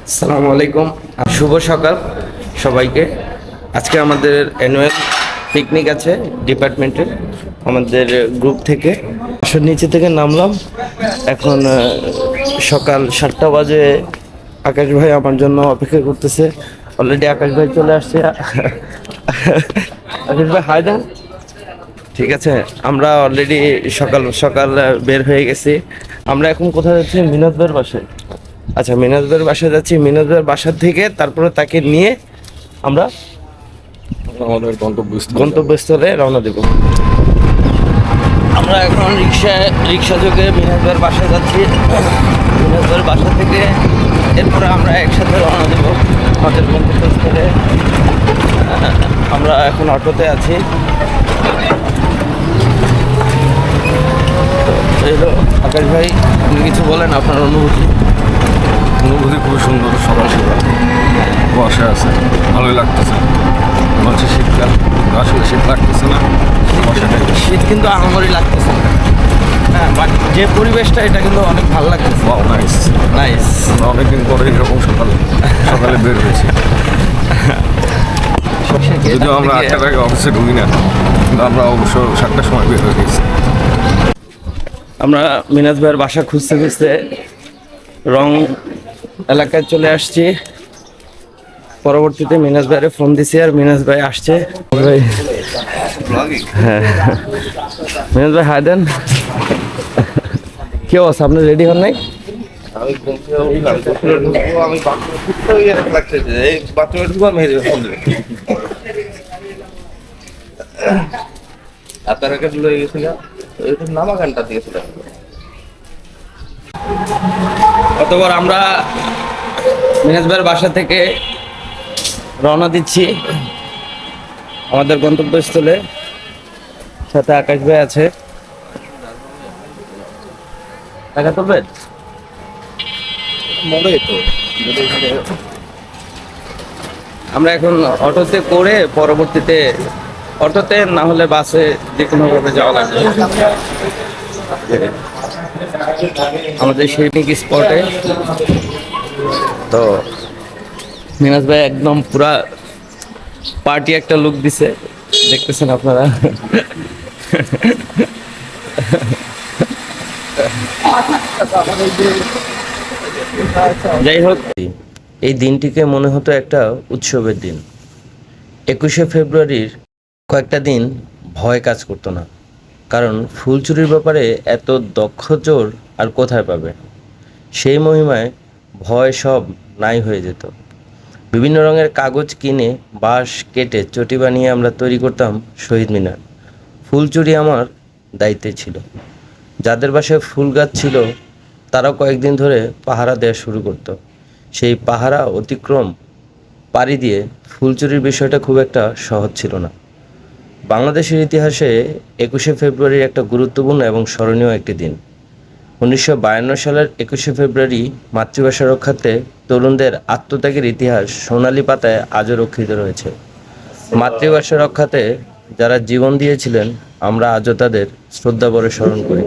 আসসালামু আলাইকুম। শুভ সকাল সবাইকে। আজকে আমাদের অ্যানুয়াল পিকনিক আছে ডিপার্টমেন্টের, আমাদের গ্রুপ থেকে। বাসার নিচে থেকে নামলাম, এখন সকাল 7টা বাজে। আকাশ ভাই আমার জন্য অপেক্ষা করতেছে। অলরেডি আকাশ ভাই চলে আসছে। আকাশ ভাই হাই দেন। ঠিক আছে, আমরা অলরেডি সকাল সকাল বের হয়ে গেছি। আমরা এখন কোথায় যাচ্ছি? মিনাজ ভাইয়ের বাসায়। আচ্ছা, মিনাজ ভাইয়ের বাসায় যাচ্ছি। মিনাজ ভাইয়ের বাসা থেকে তারপরে তাকে নিয়ে আমরা আমাদের গন্তব্যস্থলে রওনা দেব। আমরা এখন রিক্সা যোগে মিনাজ ভাইয়ের বাসায় যাচ্ছি। মিনাজ ভাইয়ের বাসা থেকে এরপরে আমরা একসাথে রওনা দেব আমাদের গন্তব্যস্থলে। আমরা এখন অটোতে আছি। এলো আকাশ ভাই, আপনি কিছু বলেন আপনার অনুভূতি। খুবই সুন্দর, সকাল সকাল কুয়াশা আছে, ভালোই লাগতেছে। মনে হচ্ছে শীতকাল, আসলে শীত লাগতেছে না, কুয়াশাটাই শীত কিন্তু আহামরি লাগতেছে না। হ্যাঁ, বাট যে পরিবেশটা এটা কিন্তু অনেক ভালো লাগতেছে। নাইস। নাইস। আমরা অনেকদিন পরে এরকম সকালে বের হয়েছি। যদিও আমরা 8টার আগে অফিসে ঢুকি না, কিন্তু আমরা অবশ্য 7টার সময় বের হয়ে গেছি। আমরা মিনাজ ভাইয়ের বাসা খুঁজতে খুঁজতে রং এলাকায় চলে আসছি। পরবর্তীতে মিনাজ ভাইয়ের ফোন দিছি আর মিনাজ ভাই আসছে। ভাই, হ্যাঁ, মিনাজ ভাই হাই দেন। কি অবস্থা, আপনি রেডি হন নাই? অতবার আমরা মিনাজ ভাইয়ের বাসা থেকে রওনা দিচ্ছি আমাদের গন্তব্যস্থলে। সাথে আকাশ ভাই আছে। টাকা তুলবেন? আমরা এখন অটোতে করে পরবর্তীতে অটোতে না হলে বাসে যে কোনো ভাবে যাওয়া লাগবে আমাদের সেই পিকনিক স্পটে। তো মিনাজ ভাই একদম পুরা পার্টি একটা লুক দিছে, দেখতেছেন আপনারা। যাই হোক, এই দিনটিকে মনে হতো একটা উৎসবের দিন। 21শে ফেব্রুয়ারির কয়েকটা দিন ভয় কাজ করতো না, কারণ ফুল চুরির ব্যাপারে এত দক্ষ চোর আর কোথায় পাবে। সেই মহিমায় ভয় সব নাই হয়ে যেত। বিভিন্ন রঙের কাগজ কিনে বাঁশ কেটে চটি বানিয়ে আমরা তৈরি করতাম শহীদ মিনার। ফুল চুরি আমার দায়িত্বে ছিল। যাদের বাসায় ফুল গাছ ছিল তারাও কয়েকদিন ধরে পাহারা দেওয়া শুরু করতো। সেই পাহারা অতিক্রম পাড়ি দিয়ে ফুল চুরির বিষয়টা খুব একটা সহজ ছিল না। বাংলাদেশের ইতিহাসে 21শে ফেব্রুয়ারি একটা গুরুত্বপূর্ণ এবং স্মরণীয় একটি দিন। 1952 সালের 21শে ফেব্রুয়ারি মাতৃভাষা রক্ষার্থে তরুণদের আত্মত্যাগের ইতিহাস সোনালী পাতায় আজও রক্ষিত রয়েছে। মাতৃভাষা রক্ষাতে যারা জীবন দিয়েছিলেন আমরা আজও তাদের শ্রদ্ধাভরে স্মরণ করি।